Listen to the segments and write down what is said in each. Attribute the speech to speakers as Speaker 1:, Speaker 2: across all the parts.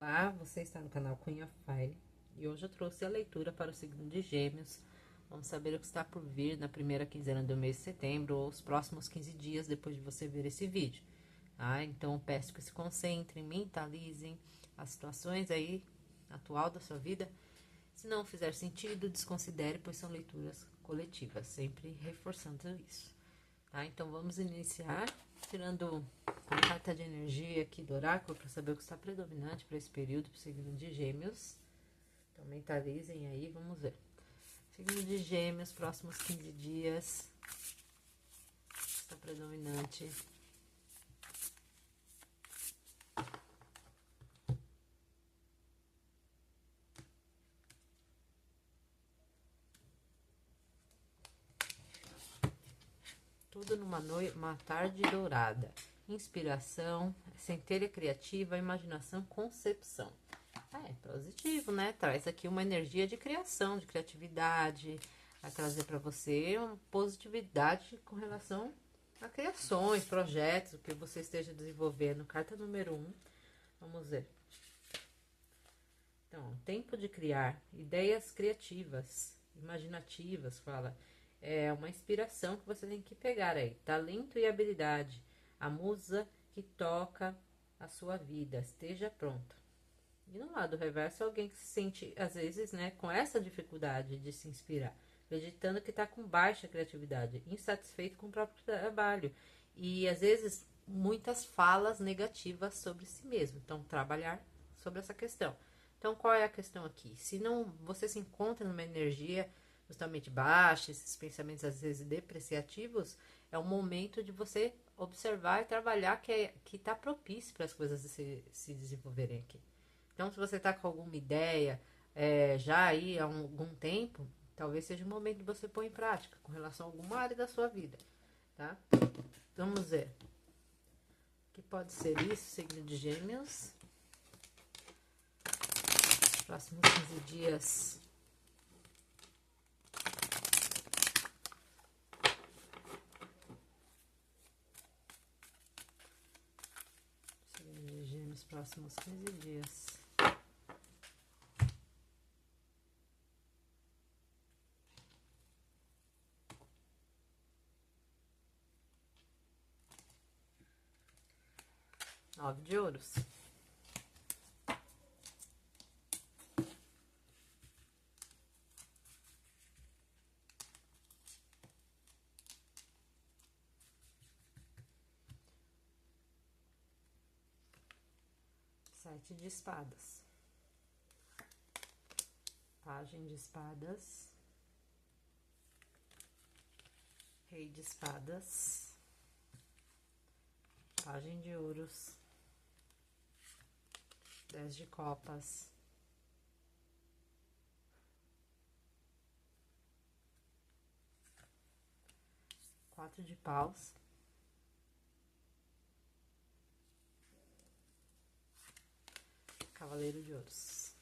Speaker 1: Olá, você está no canal Queen of Fire e hoje eu trouxe a leitura para o signo de Gêmeos. Vamos saber o que está por vir na primeira quinzena do mês de setembro ou os próximos 15 dias depois de você ver esse vídeo. Então, peço que se concentrem, mentalizem as situações aí atual da sua vida. Se não fizer sentido, desconsidere, pois são leituras coletivas, sempre reforçando isso. Então vamos iniciar tirando a carta de energia aqui do oráculo para saber o que está predominante para esse período, para o signo de Gêmeos. Então mentalizem aí, vamos ver. Signo de Gêmeos, próximos 15 dias, está predominante. Tudo numa noite, uma tarde dourada. Inspiração, centelha criativa, imaginação, concepção. É positivo, né? Traz aqui uma energia de criação, de criatividade. Vai trazer para você uma positividade com relação a criações, projetos, o que você esteja desenvolvendo. Carta número 1. Vamos ver. Então, tempo de criar, ideias criativas, imaginativas, fala. É uma inspiração que você tem que pegar aí. Talento e habilidade. A musa que toca a sua vida. Esteja pronto. E no lado reverso, alguém que se sente, às vezes, né, com essa dificuldade de se inspirar, acreditando que está com baixa criatividade, insatisfeito com o próprio trabalho. E, às vezes, muitas falas negativas sobre si mesmo. Então, trabalhar sobre essa questão. Então, qual é a questão aqui? Se não você se encontra numa energia justamente baixa, esses pensamentos, às vezes, depreciativos, é o momento de você observar e trabalhar que está propício para as coisas se desenvolverem aqui. Então, se você está com alguma ideia já aí há algum tempo, talvez seja o momento de você pôr em prática com relação a alguma área da sua vida, tá? Vamos ver. O que pode ser isso, signo de Gêmeos? Próximos 15 dias. Signo de Gêmeos, próximos 15 dias. Nove de ouros. Sete de espadas. Pagem de espadas. Rei de espadas. Pagem de ouros. 10 de copas. Quatro de paus. Cavaleiro de ouros.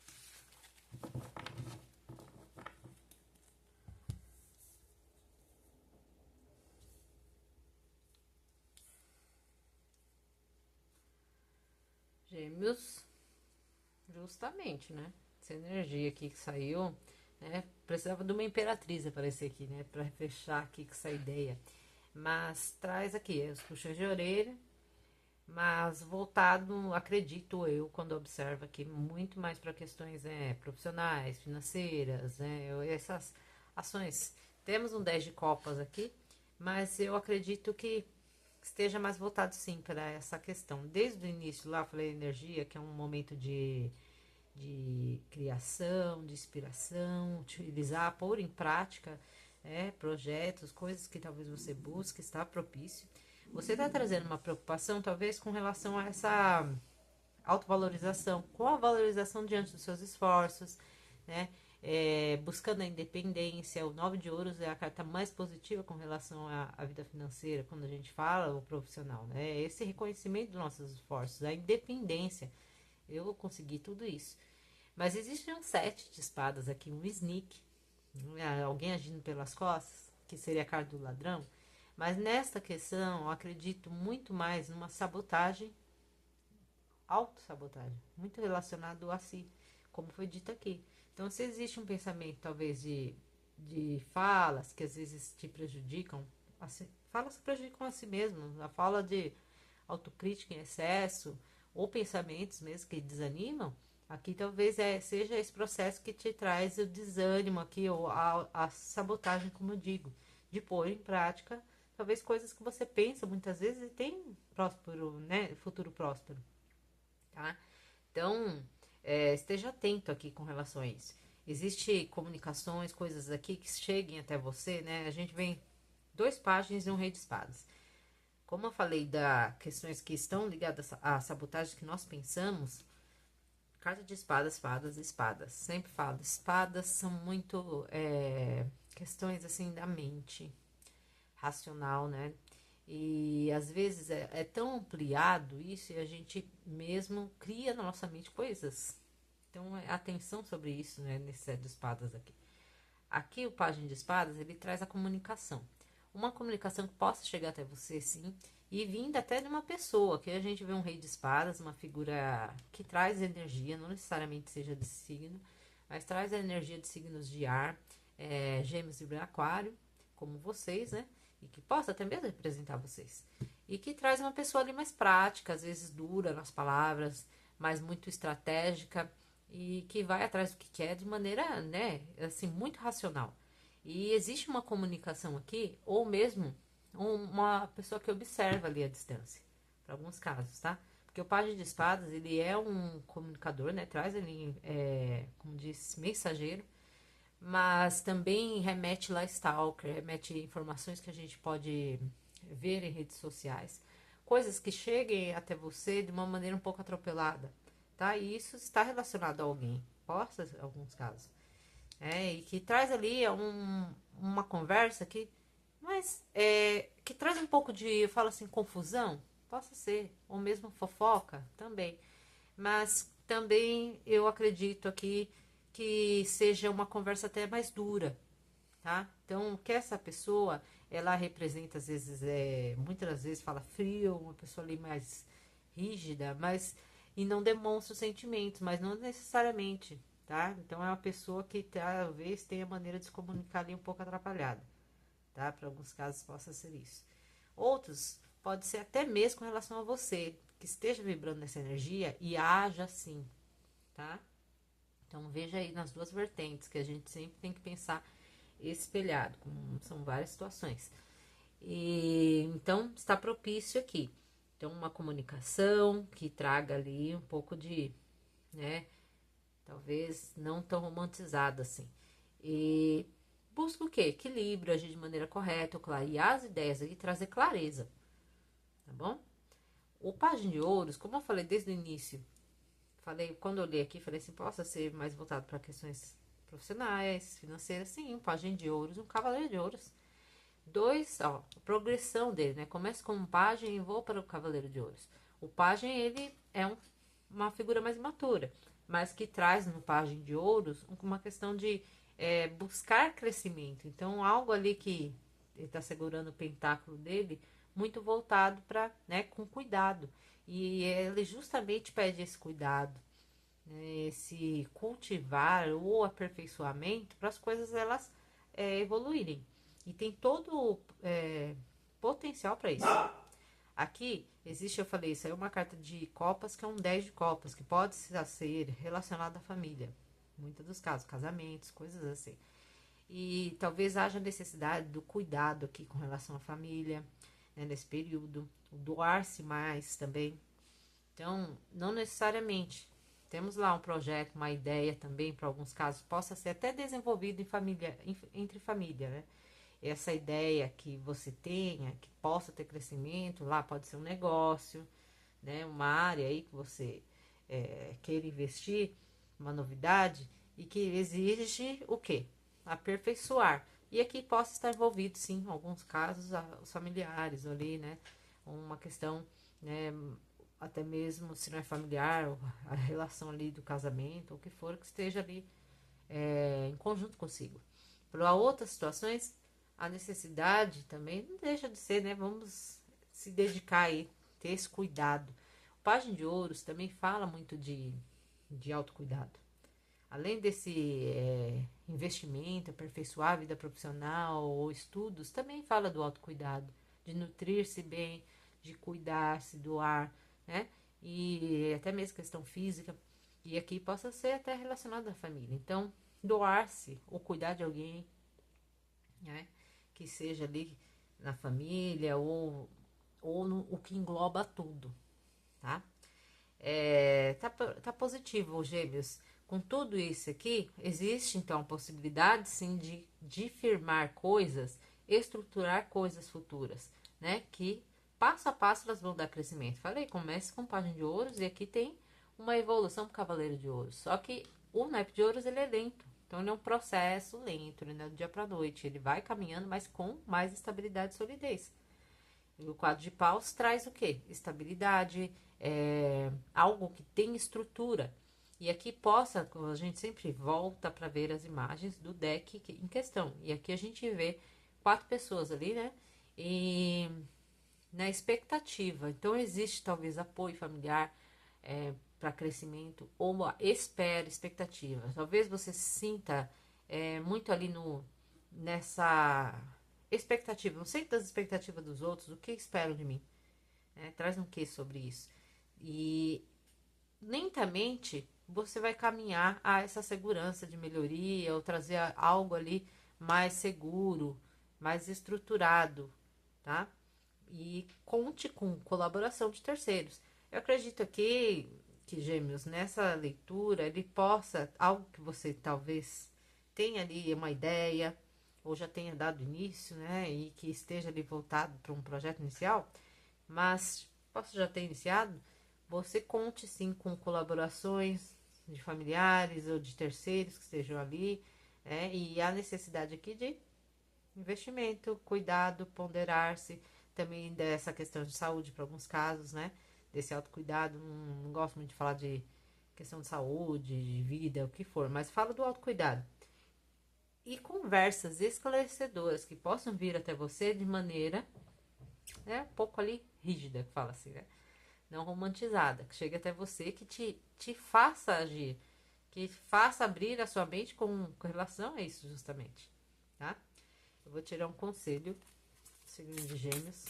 Speaker 1: Gêmeos, justamente, né? Essa energia aqui que saiu, né? Precisava de uma imperatriz aparecer aqui, né? Pra fechar aqui com essa ideia. Mas traz aqui os puxões de orelha, mas voltado, acredito eu, quando observo aqui, muito mais para questões profissionais, financeiras, essas ações. Temos um 10 de copas aqui, mas eu acredito que esteja mais voltado sim para essa questão. Desde o início lá, eu falei energia, que é um momento de criação, de inspiração, utilizar, pôr em prática projetos, coisas que talvez você busque, está propício. Você está trazendo uma preocupação, talvez, com relação a essa autovalorização, com a valorização diante dos seus esforços, né? Buscando a independência. O 9 de ouros é a carta mais positiva com relação à vida financeira, quando a gente fala o profissional, né? Esse reconhecimento dos nossos esforços, a independência. Eu consegui tudo isso. Mas existe um 7 de espadas aqui, um sneak, alguém agindo pelas costas, que seria a carta do ladrão. Mas nesta questão, eu acredito muito mais numa sabotagem autossabotagem, muito relacionado a si, como foi dito aqui. Então, se existe um pensamento, talvez, de falas que às vezes te prejudicam, assim, falas que prejudicam a si mesmo, a fala de autocrítica em excesso, ou pensamentos mesmo que desanimam, aqui talvez seja esse processo que te traz o desânimo aqui, ou a sabotagem, como eu digo, de pôr em prática, talvez coisas que você pensa muitas vezes e tem próspero, né, futuro próspero, tá? Então, esteja atento aqui com relação a isso. Existem comunicações, coisas aqui que cheguem até você, né? A gente vem 2 páginas e um rei de espadas. Como eu falei da questões que estão ligadas à sabotagem que nós pensamos, carta de espadas, espadas, espadas. Sempre falo, espadas são muito questões assim da mente racional, né? E às vezes é tão ampliado isso e a gente mesmo cria na nossa mente coisas. Então, atenção sobre isso, né? Nesse set de espadas aqui. Aqui, o Pajem de Espadas, ele traz a comunicação. Uma comunicação que possa chegar até você, sim, e vinda até de uma pessoa, que a gente vê um rei de espadas, uma figura que traz energia, não necessariamente seja de signo, mas traz a energia de signos de ar, Gêmeos, Libra, Aquário, como vocês, né? E que possa até mesmo representar vocês. E que traz uma pessoa ali mais prática, às vezes dura nas palavras, mas muito estratégica, e que vai atrás do que quer de maneira, né, assim, muito racional. E existe uma comunicação aqui, ou mesmo uma pessoa que observa ali a distância, para alguns casos, tá? Porque o pajem de espadas, ele é um comunicador, né, traz ele, como diz, mensageiro, mas também remete lá stalker, remete informações que a gente pode ver em redes sociais, coisas que cheguem até você de uma maneira um pouco atropelada, tá? E isso está relacionado a alguém, possa, em alguns casos. E que traz ali uma conversa mas que traz um pouco de, eu falo assim, confusão, possa ser, ou mesmo fofoca, também. Mas também eu acredito aqui que seja uma conversa até mais dura, tá? Então, que essa pessoa, ela representa, às vezes, muitas das vezes fala frio, uma pessoa ali mais rígida, mas e não demonstra os sentimentos, mas não necessariamente, tá? Então, é uma pessoa que talvez tenha maneira de se comunicar ali um pouco atrapalhada, tá? Para alguns casos possa ser isso. Outros, pode ser até mesmo com relação a você, que esteja vibrando nessa energia e haja assim, tá? Então, veja aí nas duas vertentes, que a gente sempre tem que pensar espelhado, são várias situações. E então está propício aqui. Então, uma comunicação que traga ali um pouco de, né, talvez não tão romantizada assim. E busca o quê? Equilíbrio, agir de maneira correta, clarear as ideias e trazer clareza, tá bom? O Pajem de Ouros, como eu falei desde o início, falei, quando eu li aqui, falei assim, possa ser mais voltado para questões profissionais, financeiras, sim, um Pajem de Ouros, um Cavaleiro de Ouros. A progressão dele, né? Começa como um pajem e vou para o Cavaleiro de Ouros. O pajem, ele é uma figura mais matura, mas que traz no pajem de Ouros uma questão de buscar crescimento. Então, algo ali que ele está segurando o pentáculo dele, muito voltado para, né, com cuidado. E ele justamente pede esse cuidado, né, esse cultivar ou aperfeiçoamento para as coisas elas evoluírem. E tem todo potencial para isso. Aqui existe, eu falei, isso aí é uma carta de copas, que é um 10 de copas, que pode ser relacionado à família. Muitos dos casos, casamentos, coisas assim. E talvez haja necessidade do cuidado aqui com relação à família, né, nesse período. Doar-se mais também. Então, não necessariamente. Temos lá um projeto, uma ideia também, para alguns casos, possa ser até desenvolvido em família, entre família, né? Essa ideia que você tenha, que possa ter crescimento, lá pode ser um negócio, né? Uma área aí que você queira investir, uma novidade, e que exige o quê? Aperfeiçoar. E aqui possa estar envolvido, sim, em alguns casos, os familiares ali, né? Uma questão, né? Até mesmo se não é familiar, a relação ali do casamento, ou o que for, que esteja ali em conjunto consigo. Para outras situações, a necessidade também não deixa de ser, né? Vamos se dedicar aí, ter esse cuidado. Página de Ouros também fala muito de autocuidado. Além desse investimento, aperfeiçoar a vida profissional ou estudos, também fala do autocuidado, de nutrir-se bem, de cuidar, se doar, né? E até mesmo questão física. E aqui possa ser até relacionado à família. Então, doar-se ou cuidar de alguém, né? Que seja ali na família ou no, o que engloba tudo, tá? Tá positivo, Gêmeos. Com tudo isso aqui, existe então a possibilidade sim de firmar coisas, estruturar coisas futuras, né? Que passo a passo elas vão dar crescimento. Falei, comece com página de ouros e aqui tem uma evolução para o Cavaleiro de Ouros. Só que o naipe de ouros ele é lento. Então ele é um processo lento, ele não é do dia para noite. Ele vai caminhando, mas com mais estabilidade e solidez. E o quadro de paus traz o quê? Estabilidade, algo que tem estrutura. E aqui a gente sempre volta para ver as imagens do deck em questão. E aqui a gente vê 4 pessoas ali, né? E na expectativa. Então existe talvez apoio familiar para crescimento ou uma expectativa. Talvez você se sinta muito ali nessa expectativa, no centro das expectativas dos outros, o que esperam de mim, né? Traz um que sobre isso. E lentamente você vai caminhar a essa segurança de melhoria ou trazer algo ali mais seguro, mais estruturado, tá? E conte com colaboração de terceiros. Eu acredito aqui que Gêmeos, nessa leitura, ele possa, algo que você talvez tenha ali uma ideia, ou já tenha dado início, né, e que esteja ali voltado para um projeto inicial, mas posso já ter iniciado, você conte sim com colaborações de familiares ou de terceiros que estejam ali, e a necessidade aqui de investimento, cuidado, ponderar-se, também dessa questão de saúde para alguns casos, né? Desse autocuidado, não gosto muito de falar de questão de saúde, de vida, o que for, mas falo do autocuidado. E conversas esclarecedoras que possam vir até você de maneira, né, um pouco ali rígida, que fala assim, né? Não romantizada, que chegue até você, que te faça agir, que faça abrir a sua mente com relação a isso, justamente, tá? Eu vou tirar um conselho, signo de Gêmeos.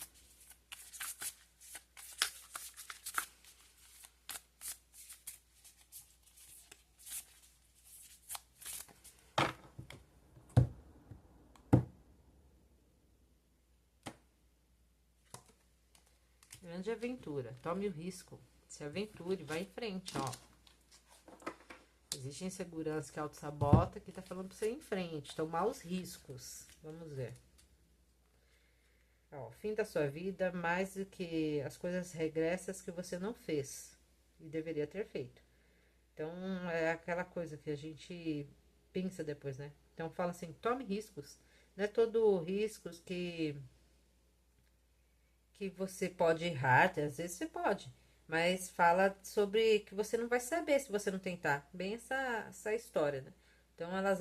Speaker 1: Grande aventura, tome o risco, se aventure, vai em frente, ó. Existe insegurança que auto-sabota, que tá falando pra você ir em frente, tomar os riscos. Vamos ver. Ó, fim da sua vida, mais do que as coisas regressas que você não fez e deveria ter feito. Então, é aquela coisa que a gente pensa depois, né? Então, fala assim, tome riscos. Não é todo riscos que você pode errar, às vezes você pode, mas fala sobre que você não vai saber se você não tentar. Bem essa história, né? Então, elas,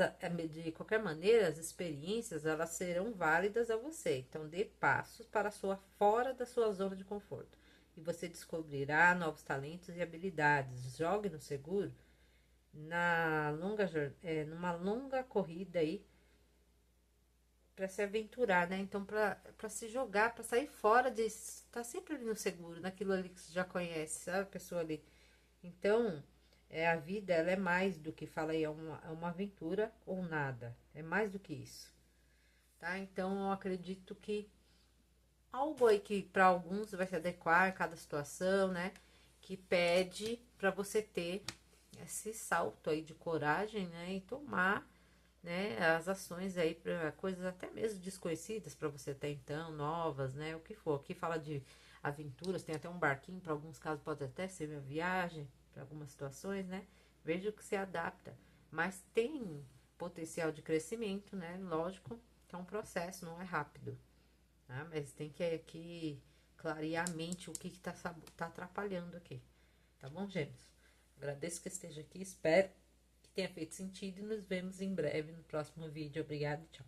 Speaker 1: de qualquer maneira, as experiências, elas serão válidas a você. Então, dê passos para fora da sua zona de conforto. E você descobrirá novos talentos e habilidades. Jogue no seguro numa longa corrida aí para se aventurar, né? Então, para se jogar, para sair fora de tá sempre ali no seguro, naquilo ali que você já conhece, sabe? A pessoa ali. Então, a vida, ela é mais do que fala aí, é uma aventura ou nada. É mais do que isso, tá? Então, eu acredito que algo aí que para alguns vai se adequar a cada situação, né? Que pede para você ter esse salto aí de coragem, né? E tomar, né, as ações aí para coisas até mesmo desconhecidas para você até então, novas, né, o que for. Aqui fala de aventuras, tem até um barquinho, para alguns casos pode até ser uma viagem, para algumas situações, né? Veja o que se adapta, mas tem potencial de crescimento, né? Lógico que é um processo, não é rápido, tá? Mas tem que aqui clarear a mente o que tá atrapalhando aqui, tá bom, gêmeos? Agradeço que esteja aqui, espero que tenha feito sentido e nos vemos em breve no próximo vídeo. Obrigada e tchau.